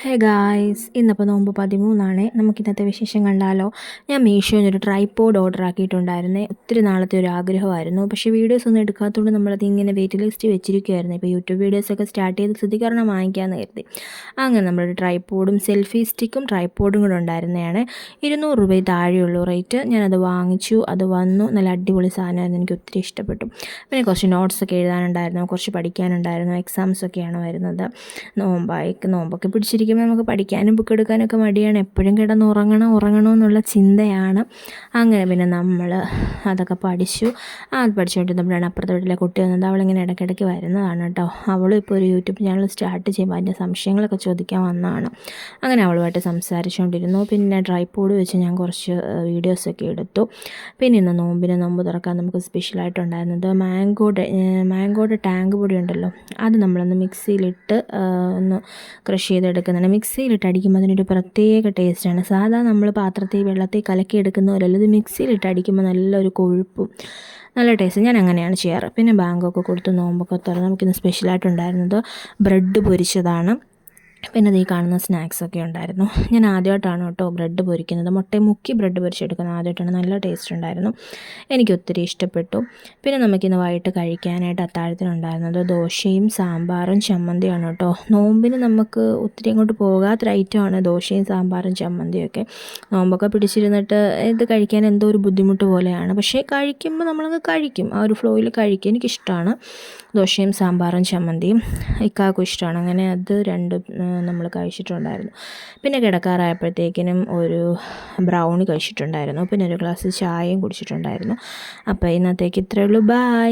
Hey guys, ഇന്നിപ്പോൾ നോമ്പ് 13 നമുക്കിന്നത്തെ വിശേഷം കണ്ടാലോ. ഞാൻ മീഷോയിൽ ഒരു ട്രൈപോഡ് ഓർഡർ ആക്കിയിട്ടുണ്ടായിരുന്നേ. ഒത്തിരി നാളത്തെ ഒരു ആഗ്രഹമായിരുന്നു. പക്ഷേ വീഡിയോസ് ഒന്നും എടുക്കാത്തതുകൊണ്ട് നമ്മളത് ഇങ്ങനെ വെയിറ്റ് ലിസ്റ്റ് വെച്ചിരിക്കുമായിരുന്നു. ഇപ്പോൾ യൂട്യൂബ് വീഡിയോസൊക്കെ സ്റ്റാർട്ട് ചെയ്ത് സ്ഥിതികരണം വാങ്ങിക്കാമെന്ന് കരുതി. അങ്ങനെ നമ്മളൊരു ട്രൈപോഡും സെൽഫി സ്റ്റിക്കും ട്രൈപോഡും കൂടെ ഉണ്ടായിരുന്നതാണ്. 200 രൂപ താഴെയുള്ളൂ റേറ്റ്. ഞാനത് വാങ്ങിച്ചു. അത് വന്നു. നല്ല അടിപൊളി സാധനമായിരുന്നു. എനിക്ക് ഒത്തിരി ഇഷ്ടപ്പെട്ടു. പിന്നെ കുറച്ച് നോട്ട്സൊക്കെ എഴുതാനുണ്ടായിരുന്നു, കുറച്ച് പഠിക്കാനുണ്ടായിരുന്നു. എക്സാംസൊക്കെയാണ് വരുന്നത്. നോമ്പൊക്കെ പിടിച്ചിരിക്കുമ്പോൾ നമുക്ക് പഠിക്കാനും ബുക്ക് എടുക്കാനൊക്കെ മടിയാണ്. എപ്പോഴും കിടന്ന് ഉറങ്ങണമെന്നുള്ള ചിന്തയാണ്. അങ്ങനെ പിന്നെ നമ്മൾ അതൊക്കെ പഠിച്ചു. പഠിച്ചുകൊണ്ടിരുന്നപ്പോഴാണ് അപ്പുറത്തെ വീട്ടിലെ കുട്ടി വന്നത്. അവളിങ്ങനെ ഇടയ്ക്കിടയ്ക്ക് വരുന്നതാണ് കേട്ടോ. അവളും ഇപ്പോൾ ഒരു യൂട്യൂബ് ചാനൽ സ്റ്റാർട്ട് ചെയ്യുമ്പോൾ അതിൻ്റെ സംശയങ്ങളൊക്കെ ചോദിക്കാൻ വന്നതാണ്. അങ്ങനെ അവളുമായിട്ട് സംസാരിച്ചുകൊണ്ടിരുന്നു. പിന്നെ ട്രൈപോഡ് വെച്ച് ഞാൻ കുറച്ച് വീഡിയോസൊക്കെ എടുത്തു. പിന്നെ ഇന്ന് നോമ്പ് തുറക്കാൻ നമുക്ക് സ്പെഷ്യലായിട്ടുണ്ടായിരുന്നത് മാംഗോയുടെ ടാങ്ക് പൊടി ഉണ്ടല്ലോ, അത് നമ്മളൊന്ന് മിക്സിയിലിട്ട് ഒന്ന് ക്രഷ് ചെയ്തെടുക്കുന്നുണ്ട്. മിക്സിയിലിട്ട് അടിക്കുമ്പോൾ അതിനൊരു പ്രത്യേക ടേസ്റ്റാണ്. സാധാരണ നമ്മൾ പാത്രത്തിൽ വെള്ളത്തിൽ കലക്കി എടുക്കുന്ന പോലെയല്ല, ഇത് മിക്സിയിലിട്ട് അടിക്കുമ്പോൾ നല്ലൊരു കൊഴുപ്പും നല്ല ടേസ്റ്റ്. ഞാൻ അങ്ങനെയാണ് ചെയ്യാറ്. പിന്നെ ബാങ്കൊക്കെ കൊടുത്ത് നോമ്പൊക്കെ തുറന്ന് നമുക്കിന്ന് സ്പെഷ്യലായിട്ടുണ്ടായിരുന്നത് ബ്രെഡ് പൊരിച്ചതാണ്. പിന്നെ അത് ഈ കാണുന്ന സ്നാക്സൊക്കെ ഉണ്ടായിരുന്നു. ഞാൻ ആദ്യമായിട്ടാണ് കേട്ടോ ബ്രെഡ് പൊരിക്കുന്നത്. മുട്ടയും മുക്കി ബ്രെഡ് പൊരിച്ചെടുക്കുന്നത് ആദ്യമായിട്ടാണ്. നല്ല ടേസ്റ്റ് ഉണ്ടായിരുന്നു. എനിക്ക് ഒത്തിരി ഇഷ്ടപ്പെട്ടു. പിന്നെ നമുക്കിന്ന് വൈകിട്ട് കഴിക്കാനായിട്ട് അത്താഴത്തിനുണ്ടായിരുന്നത് ദോശയും സാമ്പാറും ചമ്മന്തിയാണ് കേട്ടോ. നോമ്പിന് നമുക്ക് ഒത്തിരി അങ്ങോട്ട് പോകാത്തൊരു ഐറ്റമാണ് ദോശയും സാമ്പാറും ചമ്മന്തിയൊക്കെ. നോമ്പൊക്കെ പിടിച്ചിരുന്നിട്ട് ഇത് കഴിക്കാൻ എന്തോ ഒരു ബുദ്ധിമുട്ട് പോലെയാണ്. പക്ഷേ കഴിക്കുമ്പോൾ നമ്മളങ്ങ് കഴിക്കും, ആ ഒരു ഫ്ലോയിൽ കഴിക്കും. എനിക്കിഷ്ടമാണ് ദോശയും സാമ്പാറും ചമ്മന്തിയും. ഇക്കാക്കും ഇഷ്ടമാണ്. അങ്ങനെ അത് രണ്ടും നമ്മൾ കഴിച്ചിട്ടുണ്ടായിരുന്നു. പിന്നെ കിടക്കാറായപ്പോഴത്തേക്കിനും ഒരു ബ്രൗണി കഴിച്ചിട്ടുണ്ടായിരുന്നു. പിന്നെ ഒരു ഗ്ലാസ് ചായയും കുടിച്ചിട്ടുണ്ടായിരുന്നു. അപ്പോൾ ഇന്നത്തേക്ക് ഇത്രയേ ഉള്ളൂ. ബായ്.